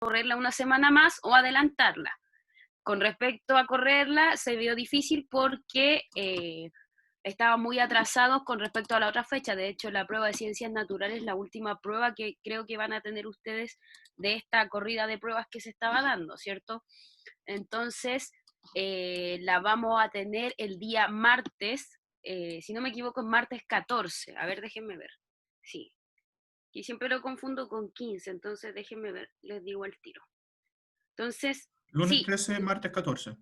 correrla una semana más o adelantarla. Con respecto a correrla, se vio difícil porque estaban muy atrasados con respecto a la otra fecha. De hecho, la prueba de ciencias naturales es la última prueba que creo que van a tener ustedes de esta corrida de pruebas que se estaba dando, ¿cierto? Entonces, la vamos a tener el día martes, si no me equivoco, es martes 14. A ver, déjenme ver. Sí, y siempre lo confundo con 15, entonces déjenme ver, les digo al tiro. Entonces, Lunes sí, 13, martes 14.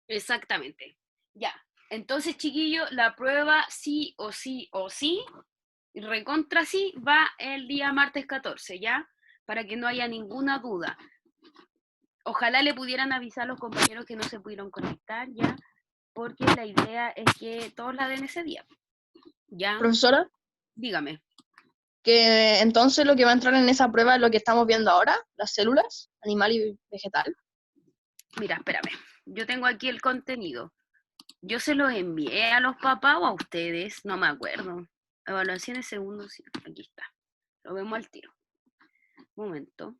exactamente. Ya. Entonces, chiquillo, la prueba sí o sí o sí, recontra sí, va el día martes 14, ¿ya? Para que no haya ninguna duda. Ojalá le pudieran avisar a los compañeros que no se pudieron conectar, ¿ya? Porque la idea es que todos la den ese día, ¿ya? Profesora, Dígame. que entonces lo que va a entrar en esa prueba es lo que estamos viendo ahora, las células, animal y vegetal. Mira, espérame. Yo tengo aquí el contenido. Yo se los envié a los papás o a ustedes, no me acuerdo. Evaluaciones segundos, sí, aquí está. Lo vemos al tiro. Un momento.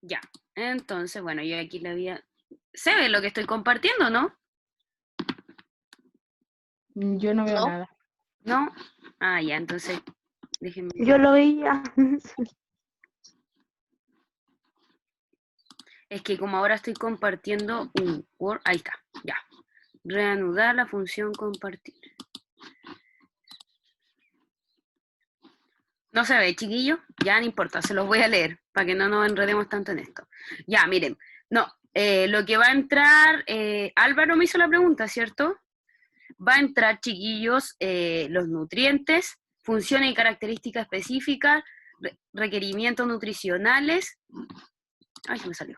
Ya. Entonces, bueno, yo aquí le había... ¿Se ve lo que estoy compartiendo, no? Yo no veo ¿No? nada. ¿No? Ah, ya, entonces, déjenme... Yo lo veía. Es que como ahora estoy compartiendo un Word, ahí está, ya. Reanudar la función compartir. No se ve, chiquillo, ya no importa, se los voy a leer para que no nos enredemos tanto en esto. Ya, miren, no, lo que va a entrar, Álvaro me hizo la pregunta, ¿cierto? Va a entrar, chiquillos, los nutrientes, funciones y características específicas, requerimientos nutricionales, ay, se me salió,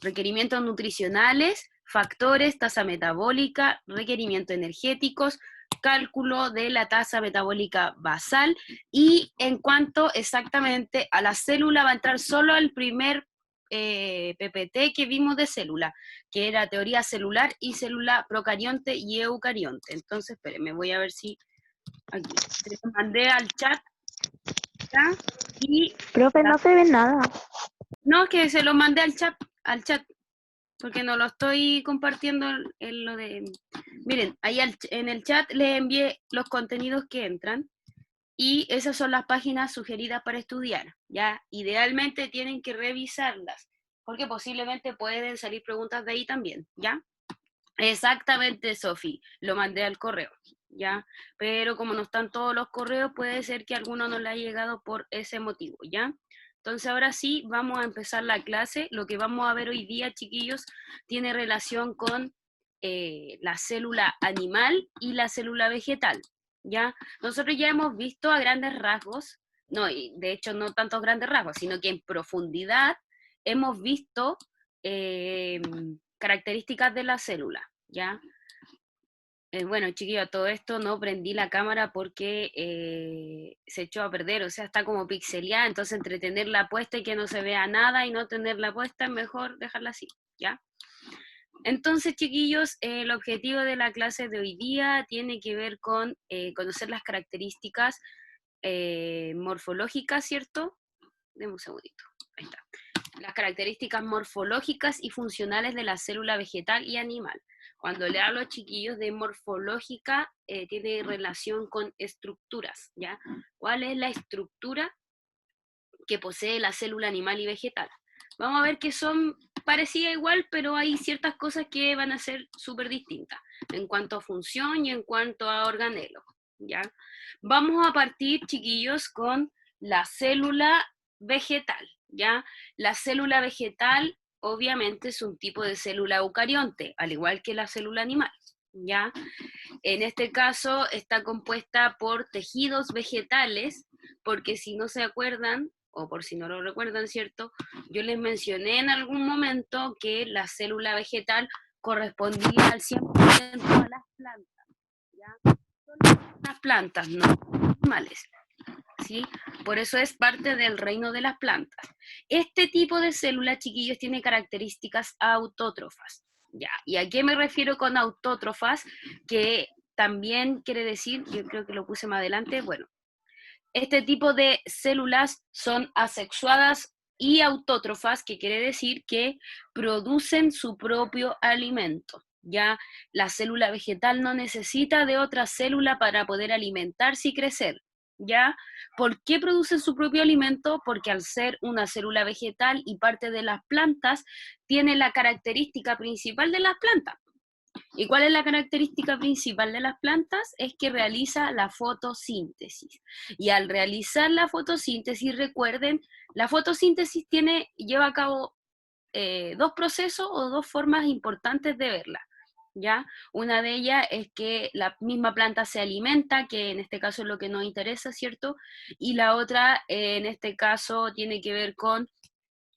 requerimientos nutricionales, factores, tasa metabólica, requerimientos energéticos, cálculo de la tasa metabólica basal, y en cuanto exactamente a la célula va a entrar solo el primer PPT que vimos de célula, que era teoría celular y célula procarionte y eucarionte. Entonces, espérenme, voy a ver si aquí se lo mandé al chat, ¿ya? Y Profe, no se ve nada. no, que se lo mandé al chat, porque no lo estoy compartiendo en lo de... Miren, ahí en el chat les envié los contenidos que entran y esas son las páginas sugeridas para estudiar, ¿ya? Idealmente tienen que revisarlas, porque posiblemente pueden salir preguntas de ahí también, ¿ya? Exactamente, Sofi, lo mandé al correo, ¿ya? Pero como no están todos los correos, puede ser que alguno no le haya llegado por ese motivo, ¿ya? Entonces ahora sí, vamos a empezar la clase. Lo que vamos a ver hoy día, chiquillos, tiene relación con la célula animal y la célula vegetal, ¿ya? Nosotros ya hemos visto a grandes rasgos, no, y de hecho no tantos grandes rasgos, sino que en profundidad hemos visto características de la célula, ¿ya? Bueno, chiquillo, todo esto no prendí la cámara porque se echó a perder, o sea, está como pixeleada, entonces entre tenerla puesta y que no se vea nada y no tenerla puesta es mejor dejarla así, ¿ya? Entonces, chiquillos, el objetivo de la clase de hoy día tiene que ver con conocer las características morfológicas, ¿cierto? Deme un segundito, ahí está. Las características morfológicas y funcionales de la célula vegetal y animal. Cuando le hablo a chiquillos de morfológica, tiene relación con estructuras, ¿ya? ¿Cuál es la estructura que posee la célula animal y vegetal? Vamos a ver que son parecidas igual, pero hay ciertas cosas que van a ser súper distintas en cuanto a función y en cuanto a organelo, ¿ya? Vamos a partir, chiquillos, con la célula vegetal, ¿ya? La célula vegetal obviamente es un tipo de célula eucarionte, al igual que la célula animal, ¿ya? En este caso está compuesta por tejidos vegetales, porque si no se acuerdan, o por si no lo recuerdan, ¿cierto? Yo les mencioné en algún momento que la célula vegetal correspondía al 100% a las plantas, ¿ya? Solo las plantas, no animales, ¿sí? Por eso es parte del reino de las plantas. Este tipo de célula, chiquillos, tiene características autótrofas, ¿ya? ¿Y a qué me refiero con autótrofas? Que también quiere decir, yo creo que lo puse más adelante, bueno, Este tipo de células son asexuadas y autótrofas, que quiere decir que producen su propio alimento. Ya la célula vegetal no necesita de otra célula para poder alimentarse y crecer. ¿Ya? ¿Por qué produce su propio alimento? Porque al ser una célula vegetal y parte de las plantas, tiene la característica principal de las plantas. ¿Y cuál es la característica principal de las plantas? Es que realiza la fotosíntesis. Y al realizar la fotosíntesis, recuerden, la fotosíntesis lleva a cabo dos procesos o dos formas importantes de verla. ¿Ya? Una de ellas es que la misma planta se alimenta, que en este caso es lo que nos interesa, ¿cierto? Y la otra, en este caso, tiene que ver con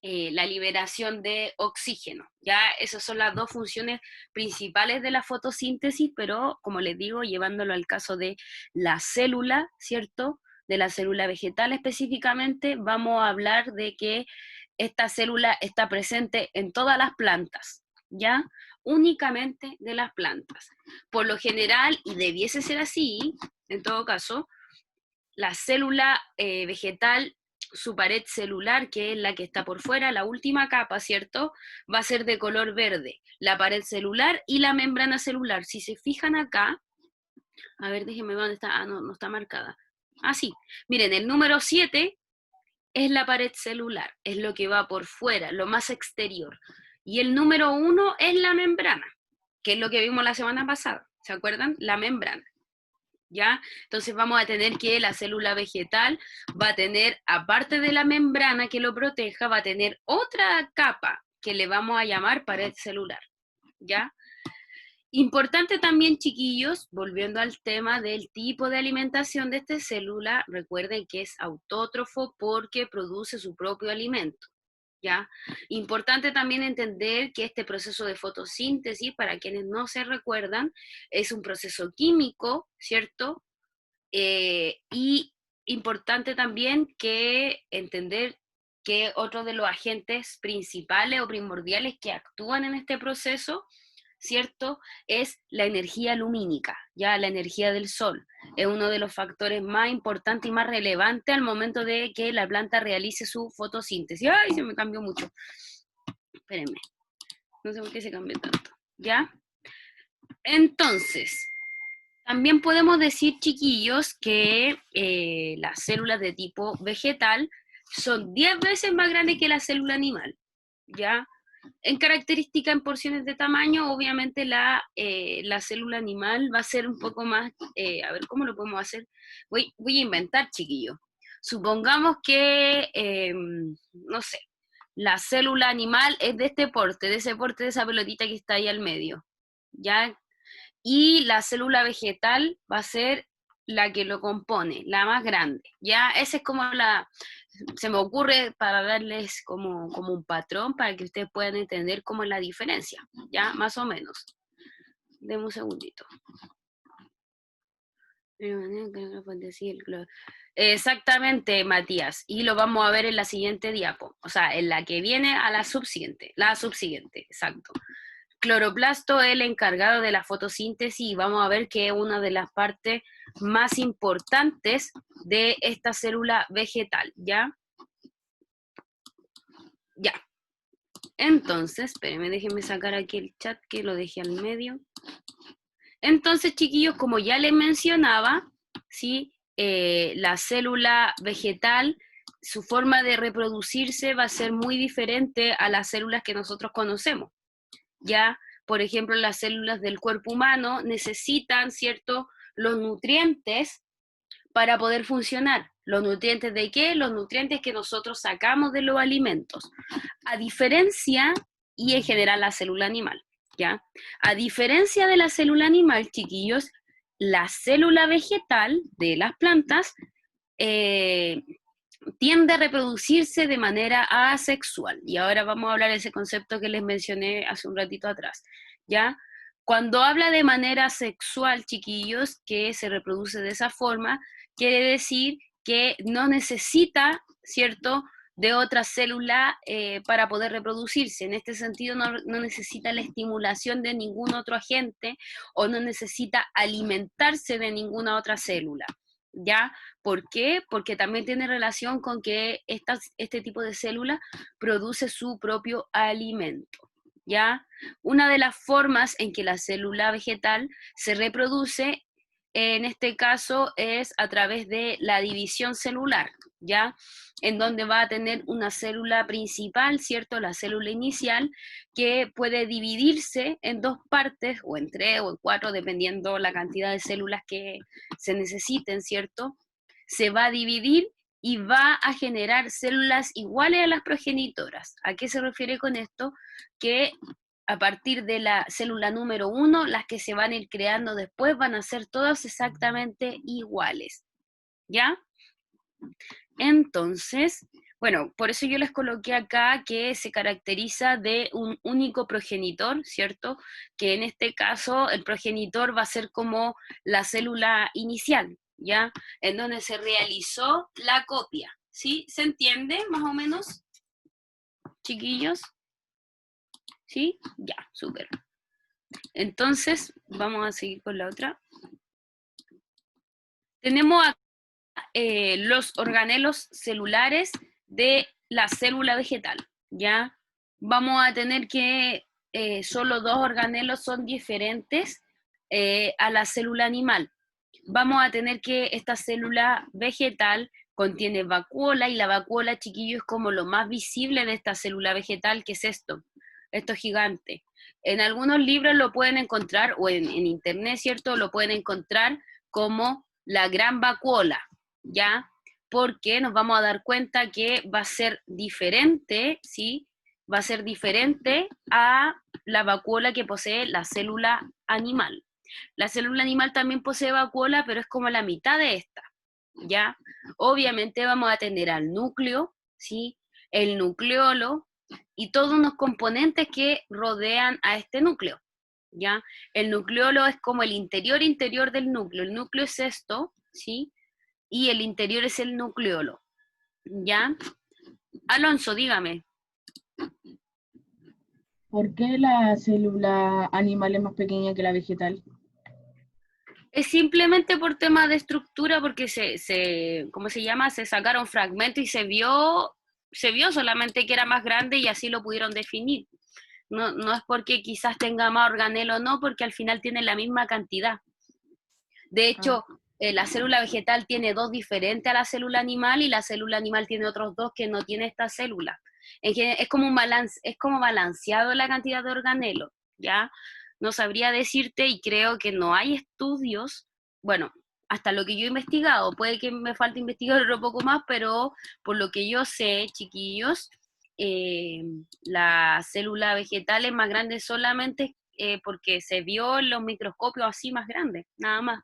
la liberación de oxígeno. Ya esas son las dos funciones principales de la fotosíntesis, pero como les digo, llevándolo al caso de la célula, ¿cierto? De la célula vegetal específicamente, vamos a hablar de que esta célula está presente en todas las plantas, ¿ya? Únicamente de las plantas. Por lo general, y debiese ser así, en todo caso, la célula vegetal, su pared celular, que es la que está por fuera, la última capa, ¿cierto? Va a ser de color verde, la pared celular y la membrana celular. Si se fijan acá, a ver, déjenme ver dónde está, no está marcada. Ah, sí, miren, el número 7 es la pared celular, es lo que va por fuera, lo más exterior. Y el número 1 es la membrana, que es lo que vimos la semana pasada, ¿se acuerdan? La membrana. ¿Ya? Entonces vamos a tener que la célula vegetal va a tener, aparte de la membrana que lo proteja, va a tener otra capa que le vamos a llamar pared celular, ¿ya? Importante también, chiquillos, volviendo al tema del tipo de alimentación de esta célula, recuerden que es autótrofo porque produce su propio alimento, ¿ya? Importante también entender que este proceso de fotosíntesis, para quienes no se recuerdan, es un proceso químico, ¿cierto? Y importante también que entender que otro de los agentes principales o primordiales que actúan en este proceso, ¿cierto? Es la energía lumínica, ya la energía del sol. Es uno de los factores más importantes y más relevantes al momento de que la planta realice su fotosíntesis. ¡Ay, se me cambió mucho! Espérenme, no sé por qué se cambió tanto, ¿ya? Entonces, también podemos decir, chiquillos, que las células de tipo vegetal son 10 veces más grandes que la célula animal, ¿ya? En característica, en porciones de tamaño, obviamente la célula animal va a ser un poco más, a ver, ¿cómo lo podemos hacer? Voy a inventar, chiquillos. Supongamos que, no sé, la célula animal es de este porte, de ese porte, de esa pelotita que está ahí al medio, ¿ya? Y la célula vegetal va a ser la que lo compone, la más grande, ¿ya? Esa es como se me ocurre para darles como un patrón para que ustedes puedan entender cómo es la diferencia, ¿ya? Más o menos. Deme un segundito. Exactamente, Matías, y lo vamos a ver en la siguiente diapo, o sea, en la que viene a la subsiguiente, exacto. Cloroplasto es el encargado de la fotosíntesis y vamos a ver que es una de las partes más importantes de esta célula vegetal, ¿ya? Ya. Entonces, espérenme, déjenme sacar aquí el chat que lo dejé al medio. Entonces, chiquillos, como ya les mencionaba, ¿sí? La célula vegetal, su forma de reproducirse va a ser muy diferente a las células que nosotros conocemos. Ya, por ejemplo, las células del cuerpo humano necesitan, ¿cierto?, los nutrientes para poder funcionar. ¿Los nutrientes de qué? Los nutrientes que nosotros sacamos de los alimentos. A diferencia, y en general la célula animal, ¿ya? A diferencia de la célula animal, chiquillos, la célula vegetal de las plantas tiende a reproducirse de manera asexual. Y ahora vamos a hablar de ese concepto que les mencioné hace un ratito atrás, ¿ya? Cuando habla de manera sexual, chiquillos, que se reproduce de esa forma, quiere decir que no necesita, ¿cierto?, de otra célula para poder reproducirse. En este sentido, no necesita la estimulación de ningún otro agente o no necesita alimentarse de ninguna otra célula, ¿ya? ¿Por qué? Porque también tiene relación con que este tipo de célula produce su propio alimento, ¿ya? Una de las formas en que la célula vegetal se reproduce, en este caso, es a través de la división celular, ¿ya? En donde va a tener una célula principal, ¿cierto? La célula inicial, que puede dividirse en dos partes, o en tres o en cuatro, dependiendo la cantidad de células que se necesiten, ¿cierto? Se va a dividir y va a generar células iguales a las progenitoras. ¿A qué se refiere con esto? Que a partir de la célula número 1, las que se van a ir creando después van a ser todas exactamente iguales, ¿ya? Entonces, bueno, por eso yo les coloqué acá que se caracteriza de un único progenitor, ¿cierto? Que en este caso el progenitor va a ser como la célula inicial, ¿ya? En donde se realizó la copia, ¿sí? ¿Se entiende más o menos, chiquillos? ¿Sí? Ya, súper. Entonces, vamos a seguir con la otra. Tenemos acá los organelos celulares de la célula vegetal, ¿ya? Vamos a tener que solo dos organelos son diferentes a la célula animal. Vamos a tener que esta célula vegetal contiene vacuola, y la vacuola, chiquillos, es como lo más visible de esta célula vegetal, que es esto gigante. En algunos libros lo pueden encontrar, o en internet, ¿cierto? Lo pueden encontrar como la gran vacuola, ¿ya? Porque nos vamos a dar cuenta que va a ser diferente, ¿sí? Va a ser diferente a la vacuola que posee la célula animal. La célula animal también posee vacuola, pero es como la mitad de esta, ¿ya? Obviamente vamos a tener al núcleo, ¿sí? El nucleolo y todos unos componentes que rodean a este núcleo, ¿ya? El nucleolo es como el interior del núcleo. El núcleo es esto, ¿sí? Y el interior es el nucleolo, ¿ya? Alonso, dígame. ¿Por qué la célula animal es más pequeña que la vegetal? Es simplemente por temas de estructura, porque ¿cómo se llama? Se sacaron fragmentos y se vio solamente que era más grande y así lo pudieron definir. No, no es porque quizás tenga más organelo o no, porque al final tiene la misma cantidad. De hecho, la célula vegetal tiene dos diferentes a la célula animal, y la célula animal tiene otros dos que no tiene esta célula. Es como un balance, es como balanceado la cantidad de organelo, ¿ya? No sabría decirte, y creo que no hay estudios, bueno, hasta lo que yo he investigado, puede que me falte investigar un poco más, pero por lo que yo sé, chiquillos, la célula vegetal es más grande solamente porque se vio en los microscopios así más grandes, nada más.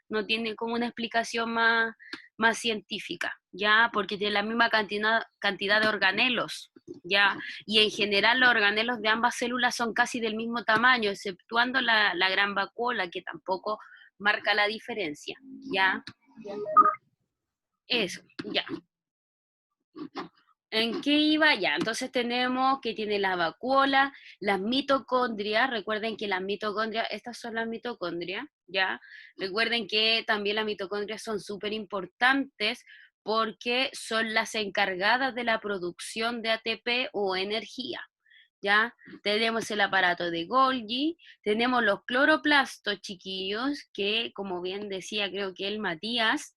No tiene como una explicación más científica, ¿ya? Porque tiene la misma cantidad de organelos, ¿ya? Y en general los organelos de ambas células son casi del mismo tamaño, exceptuando la gran vacuola, que tampoco marca la diferencia, ¿ya? Eso, ya. ¿En qué iba? Ya, entonces tenemos que tiene la vacuola, las mitocondrias. Recuerden que las mitocondrias, estas son las mitocondrias, ¿ya? Recuerden que también las mitocondrias son súper importantes porque son las encargadas de la producción de ATP o energía, ¿ya? Tenemos el aparato de Golgi, tenemos los cloroplastos, chiquillos, que como bien decía creo que el Matías,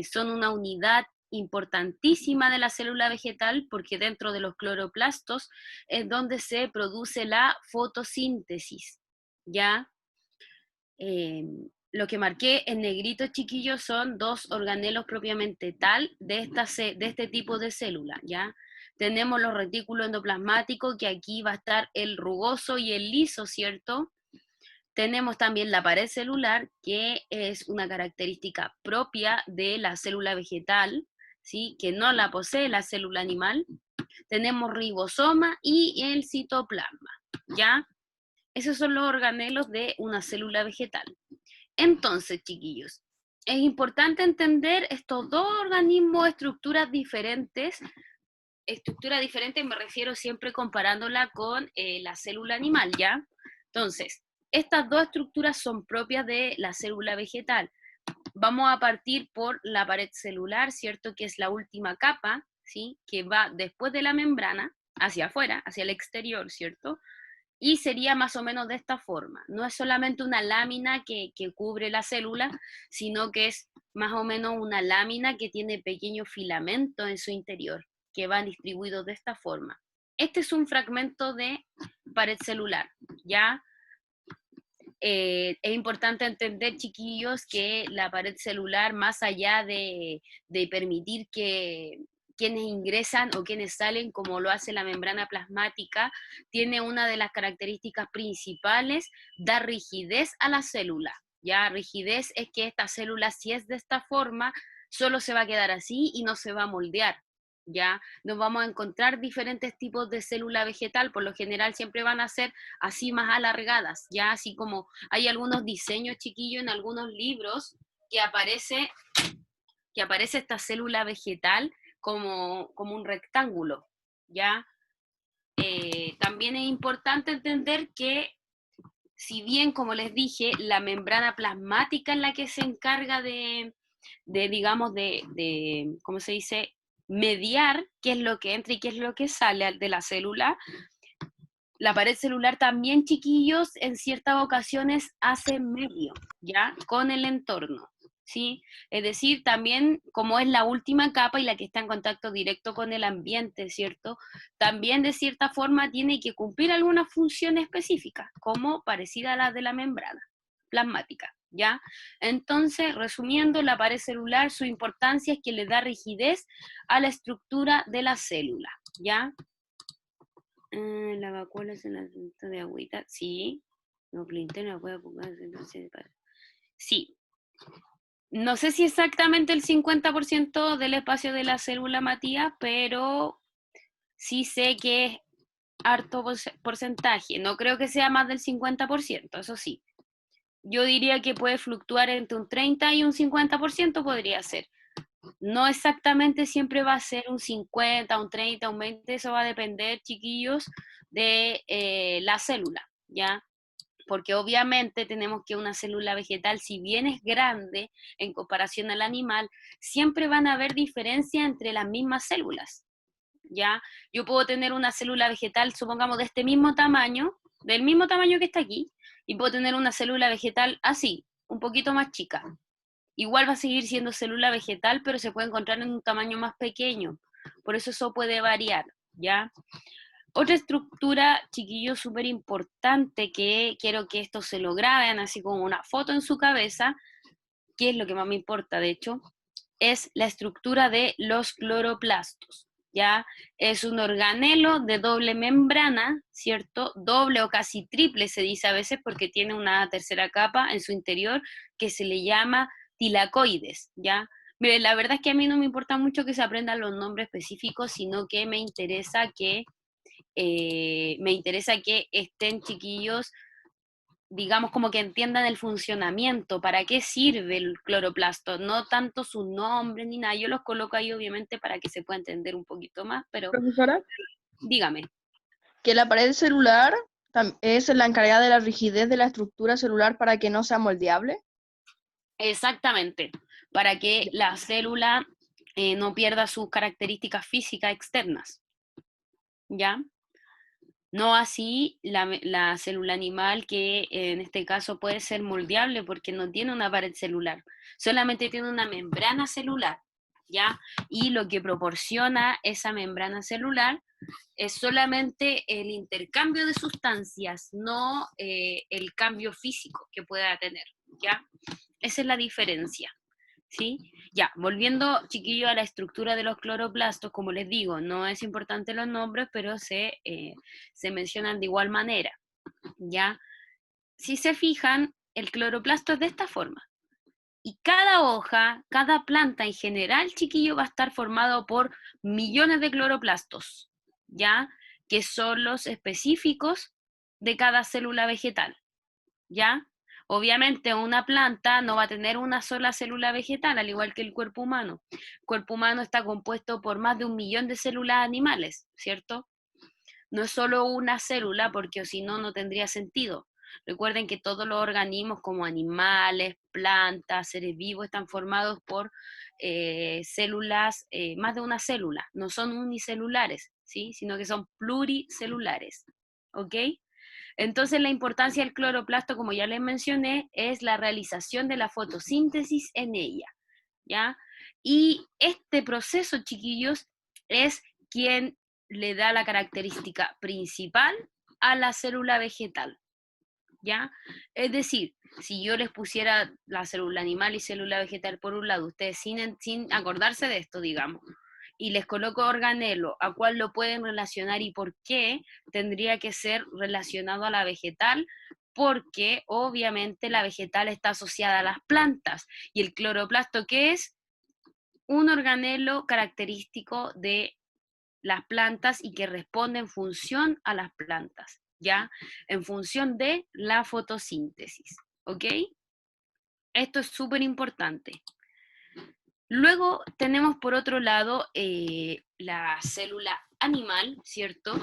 son una unidad importantísima de la célula vegetal, porque dentro de los cloroplastos es donde se produce la fotosíntesis, ¿ya? Lo que marqué en negrito, chiquillos, son dos organelos propiamente tal de este tipo de célula, ¿ya? Tenemos los retículos endoplasmáticos, que aquí va a estar el rugoso y el liso, ¿cierto? Tenemos también la pared celular, que es una característica propia de la célula vegetal, ¿sí? Que no la posee la célula animal. Tenemos ribosoma y el citoplasma, ¿ya? Esos son los organelos de una célula vegetal. Entonces, chiquillos, es importante entender estos dos organismos, estructuras diferentes. Estructura diferente me refiero siempre comparándola con la célula animal, ¿ya? Entonces, estas dos estructuras son propias de la célula vegetal. vamos a partir por la pared celular, ¿cierto? Que es la última capa, ¿sí? Que va después de la membrana, hacia afuera, hacia el exterior, ¿cierto? Y sería más o menos de esta forma. No es solamente una lámina que cubre la célula, sino que es más o menos una lámina que tiene pequeños filamentos en su interior, que van distribuidos de esta forma. Este es un fragmento de pared celular, ¿ya? Es importante entender, chiquillos, que la pared celular, más allá de permitir que quienes ingresan o quienes salen, como lo hace la membrana plasmática, tiene una de las características principales, dar rigidez a la célula. Ya, rigidez es que esta célula, si es de esta forma, solo se va a quedar así y no se va a moldear. Ya, nos vamos a encontrar diferentes tipos de célula vegetal, por lo general siempre van a ser así más alargadas, ya, así como hay algunos diseños, chiquillos, en algunos libros que aparece esta célula vegetal como un rectángulo, ya. También es importante entender que, si bien, como les dije, la membrana plasmática es la que se encarga digamos, ¿cómo se dice?, mediar qué es lo que entra y qué es lo que sale de la célula. La pared celular también, chiquillos, en ciertas ocasiones hace medio, ¿ya? Con el entorno, ¿sí? Es decir, también, como es la última capa y la que está en contacto directo con el ambiente, ¿cierto? También, de cierta forma, tiene que cumplir alguna función específica, como parecida a la de la membrana plasmática, ¿ya? Entonces, resumiendo, la pared celular, su importancia es que le da rigidez a la estructura de la célula, ¿ya? La vacuola es el asunto de agüita, sí. No, no puede sí. No sé si exactamente el 50% del espacio de la célula, Matías, pero sí sé que es harto porcentaje. No creo que sea más del 50%, eso sí. Yo diría que puede fluctuar entre un 30 y un 50% podría ser. No exactamente siempre va a ser un 50, un 30, un 20, eso va a depender, chiquillos, de la célula, ¿ya? Porque obviamente tenemos que una célula vegetal, si bien es grande en comparación al animal, siempre van a haber diferencias entre las mismas células, ¿ya? Yo puedo tener una célula vegetal, supongamos, de este mismo tamaño, del mismo tamaño que está aquí, y puedo tener una célula vegetal así, un poquito más chica. Igual va a seguir siendo célula vegetal, pero se puede encontrar en un tamaño más pequeño. Por eso puede variar, ¿ya? Otra estructura, chiquillos, súper importante, que quiero que esto se lo graben así como una foto en su cabeza, que es lo que más me importa, de hecho, es la estructura de los cloroplastos, ¿ya? Es un organelo de doble membrana, ¿cierto? Doble o casi triple se dice a veces porque tiene una tercera capa en su interior que se le llama tilacoides, ¿ya? Mire, la verdad es que a mí no me importa mucho que se aprendan los nombres específicos, sino que me interesa que estén, chiquillos, digamos, como que entiendan el funcionamiento, para qué sirve el cloroplasto, no tanto su nombre ni nada. Yo los coloco ahí obviamente para que se pueda entender un poquito más, pero Profesora, dígame. que la pared celular es la encargada de la rigidez de la estructura celular para que no sea moldeable. Exactamente, para que la célula no pierda sus características físicas externas, ¿ya? No así la célula animal, que en este caso puede ser moldeable porque no tiene una pared celular, solamente tiene una membrana celular, ¿ya? Y lo que proporciona esa membrana celular es solamente el intercambio de sustancias, no el cambio físico que pueda tener, ¿ya? Esa es la diferencia. ¿Sí? Ya, volviendo, chiquillo, a la estructura de los cloroplastos, como les digo, no es importante los nombres, pero se mencionan de igual manera, ¿ya? Si se fijan, el cloroplasto es de esta forma. Y cada hoja, cada planta en general, chiquillo, va a estar formado por millones de cloroplastos, ¿ya? Que son los específicos de cada célula vegetal, ¿ya? Obviamente una planta no va a tener una sola célula vegetal, al igual que el cuerpo humano. El cuerpo humano está compuesto por más de 1 millón de células animales, ¿cierto? No es solo una célula, porque si no, no tendría sentido. Recuerden que todos los organismos como animales, plantas, seres vivos están formados por células, más de una célula, no son unicelulares, ¿sí? Sino que son pluricelulares, ¿ok? Entonces la importancia del cloroplasto, como ya les mencioné, es la realización de la fotosíntesis en ella, ¿ya? Y este proceso, chiquillos, es quien le da la característica principal a la célula vegetal, ¿ya? Es decir, si yo les pusiera la célula animal y célula vegetal por un lado, ustedes sin acordarse de esto, digamos, y les coloco organelo, a cuál lo pueden relacionar y por qué tendría que ser relacionado a la vegetal, porque obviamente la vegetal está asociada a las plantas, y el cloroplasto, ¿qué es? Un organelo característico de las plantas y que responde en función a las plantas, ¿ya? En función de la fotosíntesis, ¿ok? Esto es súper importante. Luego tenemos por otro lado la célula animal, ¿cierto?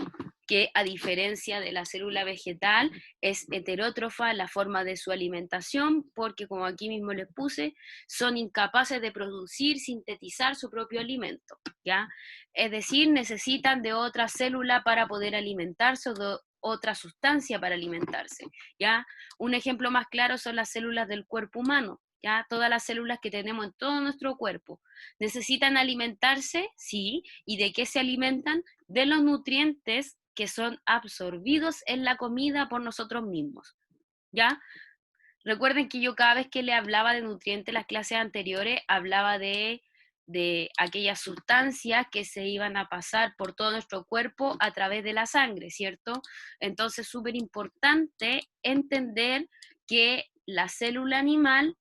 Que a diferencia de la célula vegetal es heterótrofa en la forma de su alimentación, porque como aquí mismo les puse, son incapaces de producir, sintetizar su propio alimento, ¿ya? Es decir, necesitan de otra célula para poder alimentarse o de otra sustancia para alimentarse, ¿ya? Un ejemplo más claro son las células del cuerpo humano. ¿Ya? Todas las células que tenemos en todo nuestro cuerpo. ¿Necesitan alimentarse? Sí. ¿Y de qué se alimentan? De los nutrientes que son absorbidos en la comida por nosotros mismos. ¿Ya? Recuerden que yo cada vez que le hablaba de nutrientes en las clases anteriores, hablaba de aquellas sustancias que se iban a pasar por todo nuestro cuerpo a través de la sangre, ¿cierto? Entonces, súper importante entender que la célula animal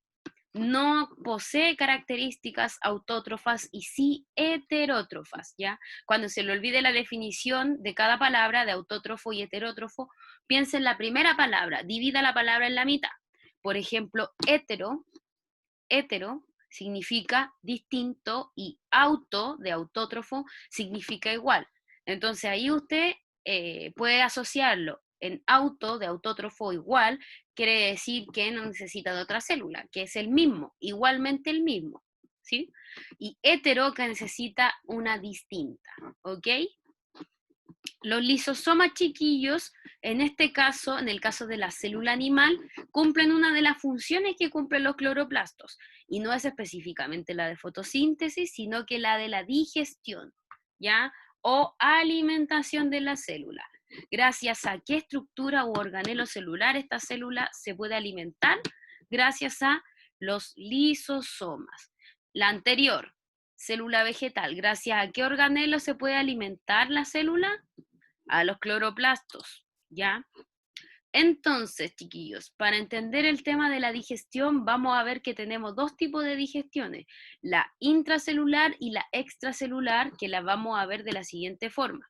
no posee características autótrofas y sí heterótrofas, ¿ya? Cuando se le olvide la definición de cada palabra, de autótrofo y heterótrofo, piense en la primera palabra, divida la palabra en la mitad. Por ejemplo, hetero significa distinto y auto, de autótrofo, significa igual. Entonces ahí usted puede asociarlo en auto, de autótrofo igual, quiere decir que no necesita de otra célula, que es el mismo, igualmente el mismo, ¿sí? Y hetero que necesita una distinta, ¿ok? Los lisosomas chiquillos, en este caso, en el caso de la célula animal, cumplen una de las funciones que cumplen los cloroplastos, y no es específicamente la de fotosíntesis, sino que la de la digestión, ¿ya? O alimentación de la célula. Gracias a qué estructura u organelo celular esta célula se puede alimentar, gracias a los lisosomas. La anterior, célula vegetal, gracias a qué organelo se puede alimentar la célula, a los cloroplastos, ¿ya? Entonces, chiquillos, para entender el tema de la digestión, vamos a ver que tenemos dos tipos de digestiones, la intracelular y la extracelular, que las vamos a ver de la siguiente forma.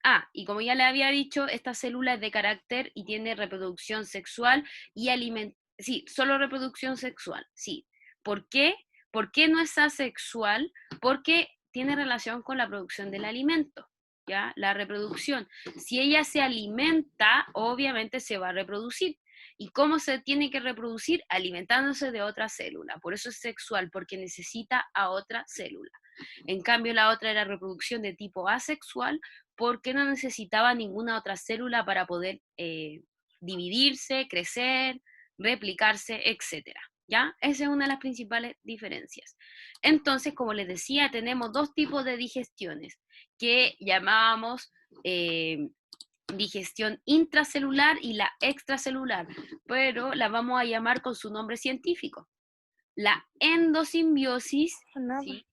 Ah, y como ya le había dicho, esta célula es de carácter y tiene reproducción sexual y alimentación. Sí, solo reproducción sexual, sí. ¿Por qué? ¿Por qué no es asexual? Porque tiene relación con la producción del alimento, ¿ya? La reproducción. Si ella se alimenta, obviamente se va a reproducir. ¿Y cómo se tiene que reproducir? Alimentándose de otra célula. Por eso es sexual, porque necesita a otra célula. En cambio, la otra era reproducción de tipo asexual, porque no necesitaba ninguna otra célula para poder dividirse, crecer, replicarse, etc. ¿Ya? Esa es una de las principales diferencias. Entonces, como les decía, tenemos dos tipos de digestiones que llamábamos digestión intracelular y la extracelular, pero la vamos a llamar con su nombre científico. La endosimbiosis, ¿sí?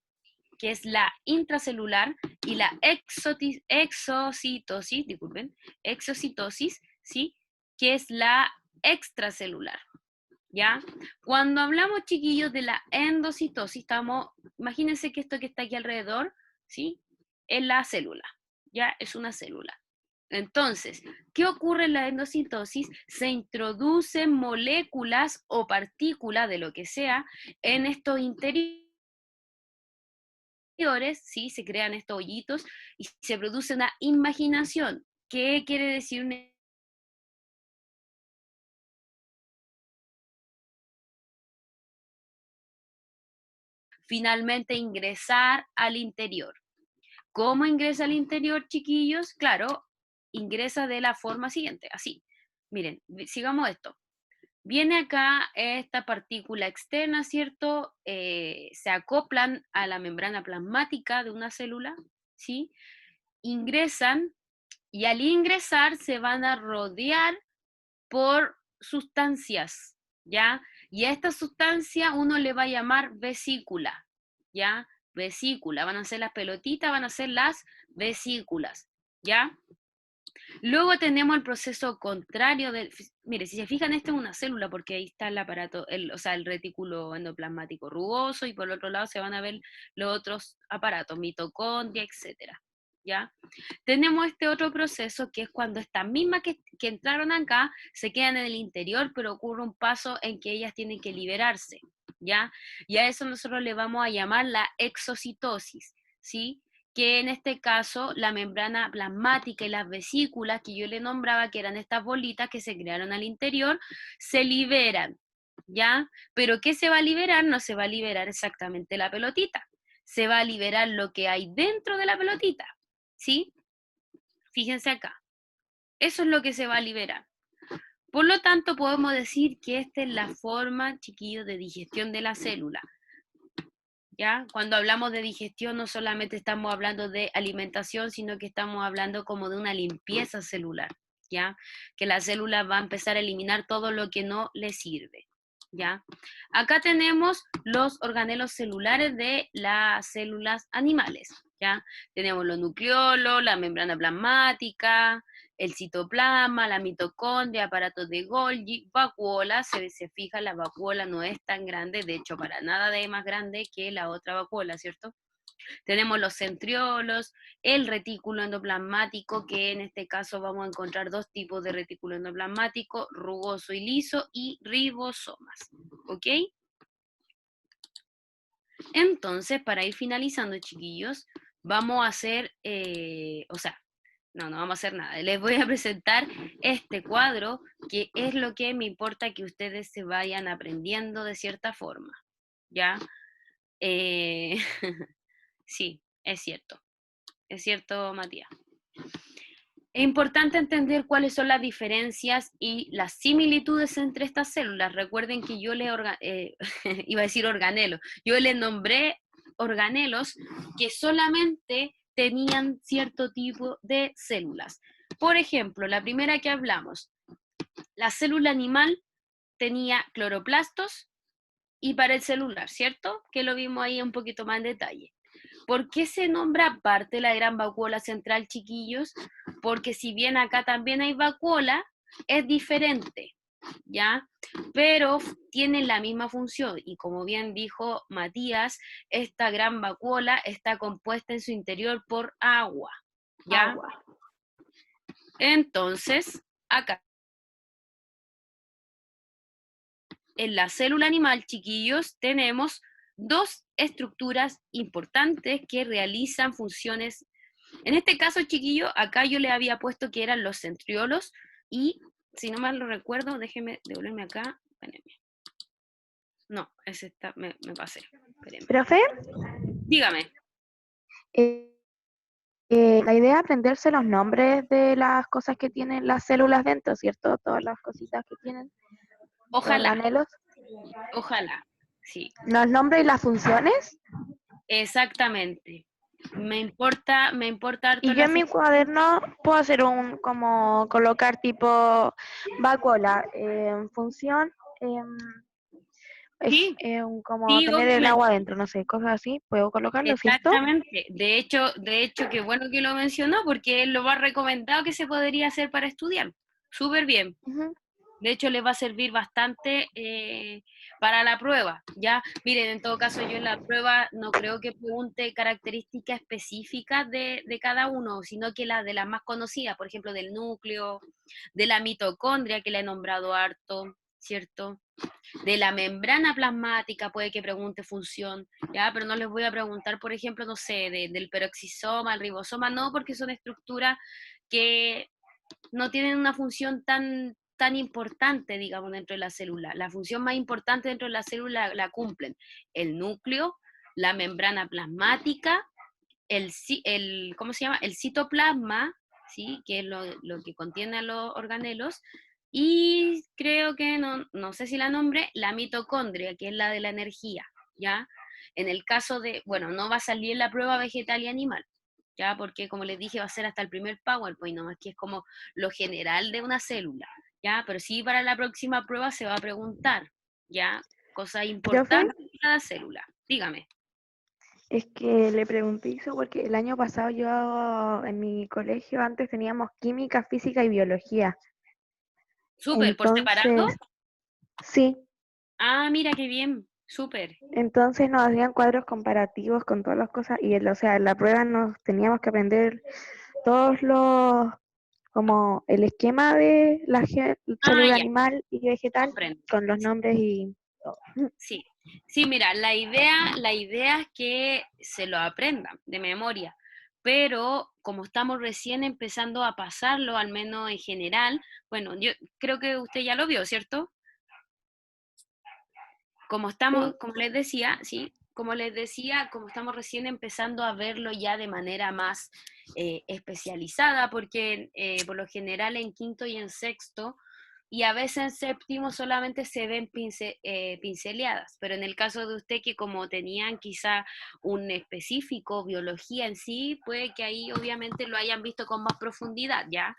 Que es la intracelular, y la exocitosis, ¿sí? Que es la extracelular, ¿ya? Cuando hablamos, chiquillos, de la endocitosis, imagínense que esto que está aquí alrededor, ¿sí? Es la célula, ¿ya? Es una célula. Entonces, ¿qué ocurre en la endocitosis? Se introducen moléculas o partículas de lo que sea en estos interiores, ¿sí? Se crean estos hoyitos y se produce una imaginación. ¿Qué quiere decir una finalmente ingresar al interior. ¿Cómo ingresa al interior, chiquillos? Claro, ingresa de la forma siguiente, así. Miren, sigamos esto. Viene acá esta partícula externa, ¿cierto? Se acoplan a la membrana plasmática de una célula, ¿sí? Ingresan y al ingresar se van a rodear por sustancias, ¿ya? Y a esta sustancia uno le va a llamar vesícula, ¿ya? Vesícula, van a ser las pelotitas, van a ser las vesículas, ¿ya? Luego tenemos el proceso contrario del, mire, si se fijan, esta es una célula porque ahí está el aparato, o sea, el retículo endoplasmático rugoso y por el otro lado se van a ver los otros aparatos, mitocondria, etcétera, ¿ya? Tenemos este otro proceso que es cuando estas mismas que entraron acá se quedan en el interior, pero ocurre un paso en que ellas tienen que liberarse, ¿ya? Y a eso nosotros le vamos a llamar la exocitosis, ¿sí? Que en este caso la membrana plasmática y las vesículas que yo le nombraba, que eran estas bolitas que se crearon al interior, se liberan, ¿ya? Pero ¿qué se va a liberar? No se va a liberar exactamente la pelotita, se va a liberar lo que hay dentro de la pelotita, ¿sí? Fíjense acá, eso es lo que se va a liberar. Por lo tanto, podemos decir que esta es la forma, chiquillos, de digestión de la célula. ¿Ya? Cuando hablamos de digestión no solamente estamos hablando de alimentación, sino que estamos hablando como de una limpieza celular, ¿ya? Que la célula va a empezar a eliminar todo lo que no le sirve, ¿ya? Acá tenemos los organelos celulares de las células animales, ¿ya? Tenemos los nucleolos, la membrana plasmática, el citoplasma, la mitocondria, aparatos de Golgi, vacuola. Se fija, la vacuola no es tan grande, de hecho para nada de más grande que la otra vacuola, ¿cierto? Tenemos los centriolos, el retículo endoplasmático, que en este caso vamos a encontrar dos tipos de retículo endoplasmático, rugoso y liso, y ribosomas, ¿ok? Entonces, para ir finalizando, chiquillos, vamos a hacer, no vamos a hacer nada. Les voy a presentar este cuadro, que es lo que me importa que ustedes se vayan aprendiendo de cierta forma, ¿ya? Sí, es cierto, Matías. Es importante entender cuáles son las diferencias y las similitudes entre estas células. Recuerden que yo iba a decir organelos, yo les nombré organelos que solamente tenían cierto tipo de células. Por ejemplo, la primera que hablamos, la célula animal tenía cloroplastos y pared celular, ¿cierto? Que lo vimos ahí un poquito más en detalle. ¿Por qué se nombra aparte la gran vacuola central, chiquillos? Porque si bien acá también hay vacuola, es diferente, ¿ya? Pero tienen la misma función y como bien dijo Matías, esta gran vacuola está compuesta en su interior por agua, ¿ya? Agua. Entonces, acá, en la célula animal, chiquillos, tenemos dos estructuras importantes que realizan funciones. En este caso, chiquillo, acá yo le había puesto que eran los centriolos y, si no mal lo recuerdo, déjeme devolverme acá. Espérenme. No, ese está, me pasé. Espérenme. Profe, Dígame. la idea es aprenderse los nombres de las cosas que tienen las células dentro, ¿cierto? Todas las cositas que tienen. Ojalá, Organelos. ojalá, sí, Los nombres y las funciones. exactamente. Me importa harto Y yo en mi cuaderno puedo hacer como colocar tipo vacuola, función, Sí, como sí, tener el obviamente. agua adentro, no sé, cosas así. ¿Puedo colocarlo, cierto? Exactamente. De hecho, qué bueno que lo mencionó, porque es lo más recomendado que se podría hacer para estudiar. Súper bien. Ujú. De hecho, les va a servir bastante para la prueba, ¿ya? Miren, en todo caso, yo en la prueba no creo que pregunte características específicas de cada uno, sino que las de las más conocidas, por ejemplo, del núcleo, de la mitocondria, que le he nombrado harto, ¿cierto? De la membrana plasmática puede que pregunte función, ¿ya? Pero no les voy a preguntar, por ejemplo, no sé, del peroxisoma, el ribosoma, no, porque son estructuras que no tienen una función tan importante, digamos, dentro de la célula. La función más importante dentro de la célula la cumplen el núcleo, la membrana plasmática, ¿cómo se llama? El citoplasma, ¿sí? Que es lo que contiene a los organelos, y creo que, no sé si la nombre, la mitocondria, que es la de la energía, ¿ya? En el caso de, bueno, no va a salir la prueba vegetal y animal, ¿ya? Porque como les dije, va a ser hasta el primer PowerPoint, nomás que es como lo general de una célula, ¿ya? Pero sí para la próxima prueba se va a preguntar, ¿ya? Cosas Profe, importantes de cada célula. Dígame. es que le pregunté eso porque el año pasado yo en mi colegio antes teníamos química, física y biología. Súper, ¿por separado? Entonces, sí, Ah, mira qué bien, súper. entonces nos hacían cuadros comparativos con todas las cosas y o sea, en la prueba nos teníamos que aprender todos los, como el esquema de la Ah, célula ya, animal y vegetal comprendo. con los nombres y todo. Sí, sí, mira, la idea es que se lo aprendan de memoria, pero como estamos recién empezando a pasarlo, al menos en general, bueno, yo creo que usted ya lo vio, ¿cierto? Como estamos, Sí, como les decía, sí, como les decía, como estamos recién empezando a verlo ya de manera más especializada, porque por lo general en quinto y en sexto, y a veces en séptimo solamente se ven pinceleadas, pero en el caso de usted que como tenían quizá un específico, biología en sí, puede que ahí obviamente lo hayan visto con más profundidad, ¿ya?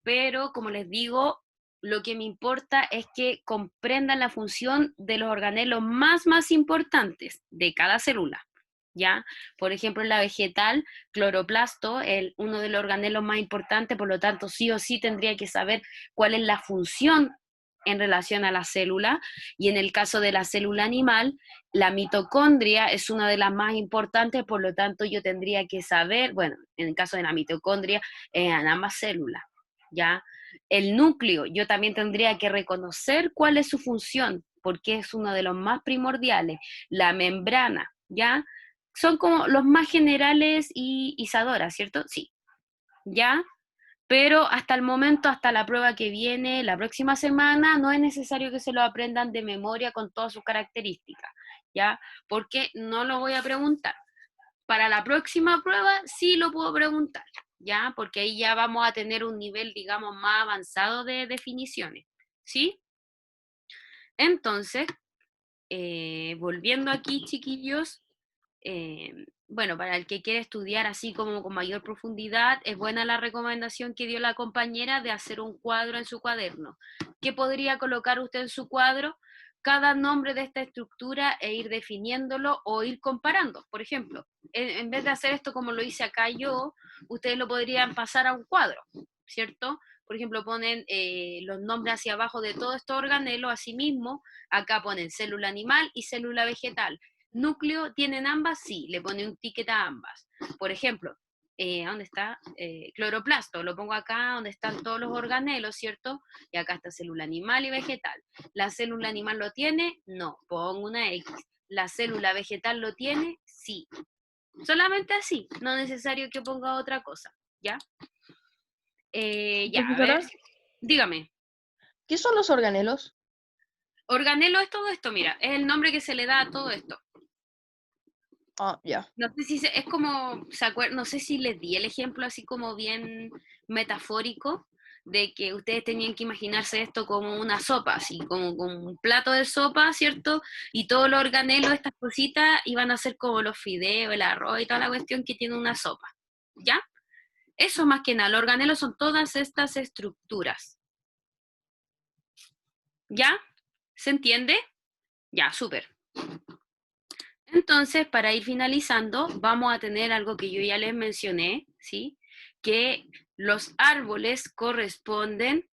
Pero como les digo, lo que me importa es que comprendan la función de los organelos más importantes de cada célula, ¿ya? Por ejemplo, en la vegetal, cloroplasto, uno de los organelos más importantes, por lo tanto, sí o sí tendría que saber cuál es la función en relación a la célula, y en el caso de la célula animal, la mitocondria es una de las más importantes, por lo tanto, yo tendría que saber, bueno, en el caso de la mitocondria, en ambas células, ¿ya? El núcleo, yo también tendría que reconocer cuál es su función, porque es uno de los más primordiales. La membrana, ¿ya? Son como los más generales y Isadora, ¿cierto? Sí, ¿ya? Pero hasta el momento, hasta la prueba que viene la próxima semana, no es necesario que se lo aprendan de memoria con todas sus características, ¿ya? Porque no lo voy a preguntar. Para la próxima prueba sí lo puedo preguntar, ¿ya? Porque ahí ya vamos a tener un nivel, digamos, más avanzado de definiciones, ¿sí? Entonces, volviendo aquí, chiquillos, bueno, para el que quiere estudiar así como con mayor profundidad, es buena la recomendación que dio la compañera de hacer un cuadro en su cuaderno. ¿Qué podría colocar usted en su cuadro? Cada nombre de esta estructura e ir definiéndolo o ir comparando. Por ejemplo, en vez de hacer esto como lo hice acá yo, ustedes lo podrían pasar a un cuadro, ¿cierto? Por ejemplo, ponen los nombres hacia abajo de todos estos organelos, así mismo, acá ponen célula animal y célula vegetal. ¿Núcleo tienen ambas? Sí, le pone un ticket a ambas. Por ejemplo, ¿dónde está? Cloroplasto, lo pongo acá donde están todos los organelos, ¿cierto? Y acá está célula animal y vegetal. ¿La célula animal lo tiene? No, pongo una X. ¿La célula vegetal lo tiene? Sí. Solamente así, no es necesario que ponga otra cosa, ¿ya? Ya, a ver, Profesora, dígame. ¿qué son los organelos? Organelo es todo esto, mira, es el nombre que se le da a todo esto. Ah, ya. No sé si es como, no sé si les di el ejemplo así como bien metafórico, de que ustedes tenían que imaginarse esto como una sopa, así como un plato de sopa, ¿cierto? Y todos los organelos, estas cositas, iban a ser como los fideos, el arroz y toda la cuestión que tiene una sopa, ¿ya? Eso más que nada, los organelos son todas estas estructuras, ¿ya? ¿Se entiende? Ya, súper. Entonces, para ir finalizando, vamos a tener algo que yo ya les mencioné, ¿sí? Que los árboles corresponden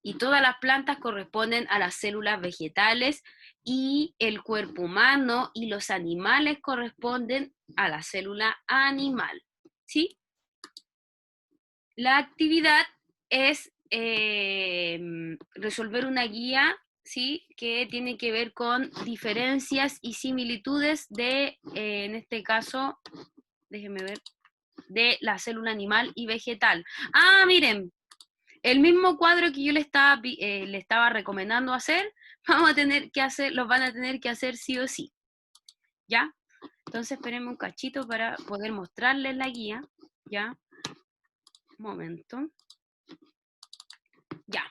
y todas las plantas corresponden a las células vegetales y el cuerpo humano y los animales corresponden a la célula animal, ¿sí? La actividad es resolver una guía, ¿sí? Que tiene que ver con diferencias y similitudes de, en este caso, déjenme ver, de la célula animal y vegetal. Ah, miren, el mismo cuadro que yo le estaba recomendando hacer, vamos a tener que hacer, los van a tener que hacer sí o sí, ¿ya? Entonces, espérenme un cachito para poder mostrarles la guía, ¿ya? Un momento. Ya,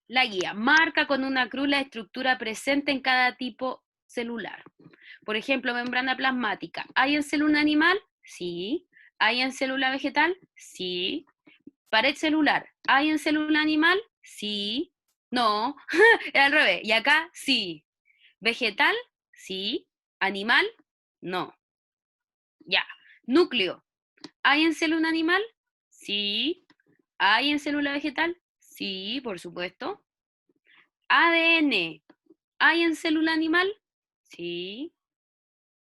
la guía. Marca con una cruz la estructura presente en cada tipo celular. Por ejemplo, membrana plasmática. ¿Hay en célula animal? Sí. ¿Hay en célula vegetal? Sí. Pared celular. ¿Hay en célula animal? Sí. No. Es al revés. Y acá, sí. ¿Vegetal? Sí. ¿Animal? No. Ya. Núcleo. ¿Hay en célula animal? Sí. ¿Hay en célula vegetal? Sí, por supuesto. ADN. ¿Hay en célula animal? Sí.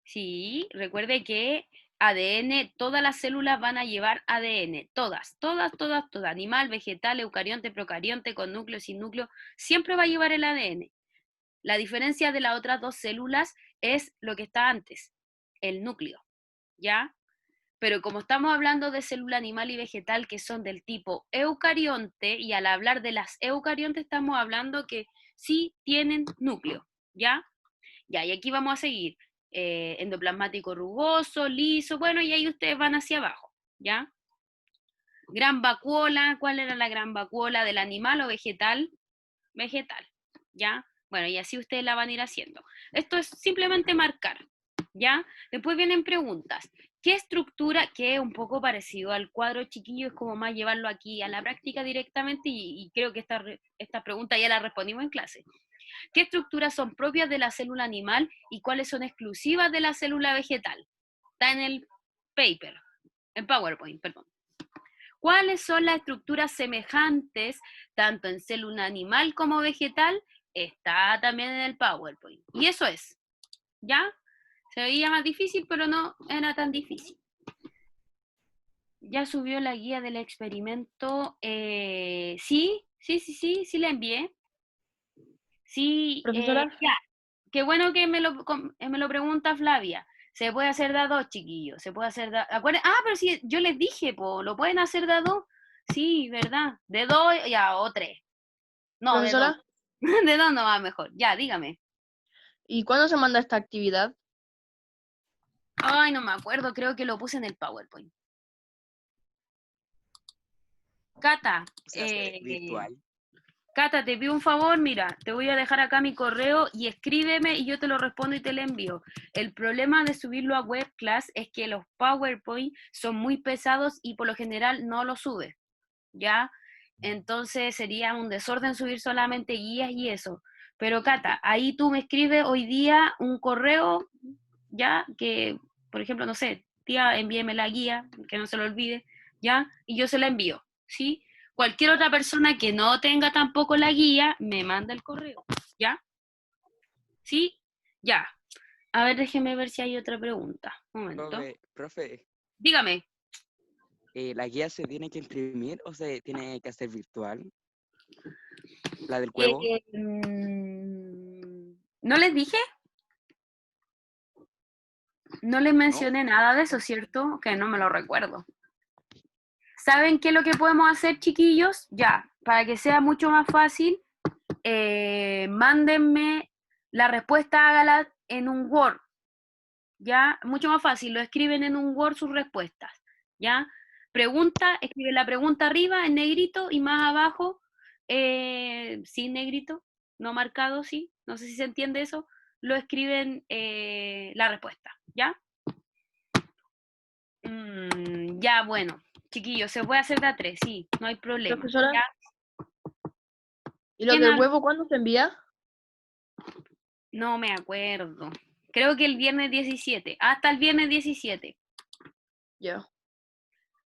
Sí. Recuerde que ADN, todas las células van a llevar ADN. Todas, todas, todas, todas. Animal, vegetal, eucarionte, procarionte, con núcleo, sin núcleo, siempre va a llevar el ADN. La diferencia de las otras dos células es lo que está antes, el núcleo, ¿ya? Pero como estamos hablando de célula animal y vegetal que son del tipo eucarionte, y al hablar de las eucariontes estamos hablando que sí tienen núcleo, ¿ya? Ya, y aquí vamos a seguir. Endoplasmático rugoso, liso, bueno, y ahí ustedes van hacia abajo, ¿ya? Gran vacuola, ¿cuál era la gran vacuola del animal o vegetal? Vegetal, ¿ya? Bueno, y así ustedes la van a ir haciendo. Esto es simplemente marcar, ¿ya? Después vienen preguntas. ¿Qué estructura, que es un poco parecido al cuadro chiquillo, es como más llevarlo aquí a la práctica directamente, y creo que esta pregunta ya la respondimos en clase. ¿Qué estructuras son propias de la célula animal y cuáles son exclusivas de la célula vegetal? Está en el paper, en PowerPoint, perdón. ¿Cuáles son las estructuras semejantes tanto en célula animal como vegetal? Está también en el PowerPoint. Y eso es, ¿ya? Se veía más difícil, pero no era tan difícil. Ya subió la guía del experimento. Sí, la envié. Sí, Profesora, ya. Qué bueno que me lo pregunta Flavia. Se puede hacer de a dos, chiquillos. Se puede hacer de pero sí, yo les dije, lo pueden hacer de a dos. Sí, ¿verdad? De dos, ya, o tres. No, de dos. profesora, De dos no va mejor. Ya, dígame. ¿y cuándo se manda esta actividad? Ay, no me acuerdo, creo que lo puse en el PowerPoint. Cata, Se hace virtual. Cata, te pido un favor, mira, te voy a dejar acá mi correo y escríbeme y yo te lo respondo y te lo envío. El problema de subirlo a WebClass es que los PowerPoint son muy pesados y por lo general no los sube, ¿ya? Entonces sería un desorden subir solamente guías y eso. Pero Cata, ahí tú me escribes hoy día un correo, ¿ya? Que, por ejemplo, no sé, tía, envíeme la guía, que no se lo olvide, ¿ya? Y yo se la envío, ¿sí? Cualquier otra persona que no tenga tampoco la guía, me manda el correo, ¿ya? ¿Sí? Ya. A ver, déjeme ver si hay otra pregunta. Un momento. Profe, Dígame. ¿la guía se tiene que imprimir o se tiene que hacer virtual? ¿La del huevo? ¿No les dije? No les mencioné nada de eso, ¿cierto? Que no me lo recuerdo. ¿Saben qué es lo que podemos hacer, chiquillos? Ya, para que sea mucho más fácil, mándenme la respuesta, hágala en un Word, ¿ya? Mucho más fácil, lo escriben en un Word sus respuestas, ¿ya? Pregunta, escribe la pregunta arriba en negrito y más abajo, sin negrito, no marcado, sí, no sé si se entiende eso, lo escriben la respuesta, ¿ya? Ya, bueno, chiquillos, se puede hacer de a tres, sí, no hay problema. Profesora, ¿Ya? ¿y lo ¿Quién del habla? huevo cuándo se envía? No me acuerdo. Creo que el viernes 17, hasta el viernes 17. Ya.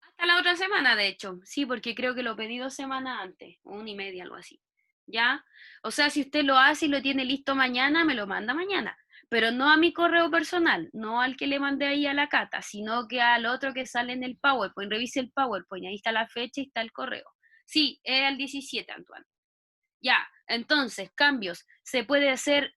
Hasta la otra semana, de hecho. Sí, porque creo que lo pedí 2 semanas antes, o 1 y media, algo así. ¿Ya? O sea, si usted lo hace y lo tiene listo mañana, me lo manda mañana. Pero no a mi correo personal, no al que le mandé ahí a la Cata, sino que al otro que sale en el PowerPoint. Revise el PowerPoint, ahí está la fecha y está el correo. Sí, es el 17, Antoine. Ya, entonces, cambios. Se puede hacer,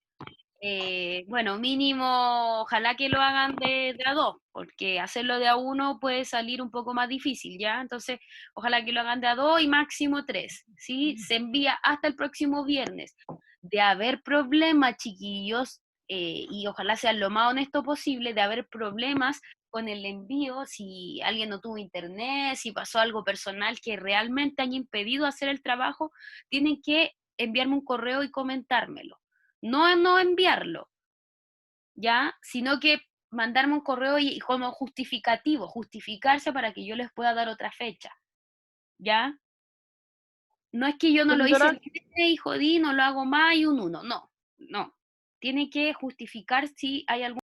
bueno, mínimo, ojalá que lo hagan de a dos, porque hacerlo de a uno puede salir un poco más difícil, ¿ya? Entonces, ojalá que lo hagan de a dos y máximo 3, ¿sí? Se envía hasta el próximo viernes. De haber problemas, chiquillos, y ojalá sean lo más honesto posible, de haber problemas con el envío, si alguien no tuvo internet, si pasó algo personal que realmente haya impedido hacer el trabajo, tienen que enviarme un correo y comentármelo. No enviarlo, ¿ya? Sino que mandarme un correo y como justificativo, justificarse para que yo les pueda dar otra fecha, ¿ya? No es que yo no lo hice Profesora, y jodí, no lo hago más y un 1, no. Tiene que justificar si hay algún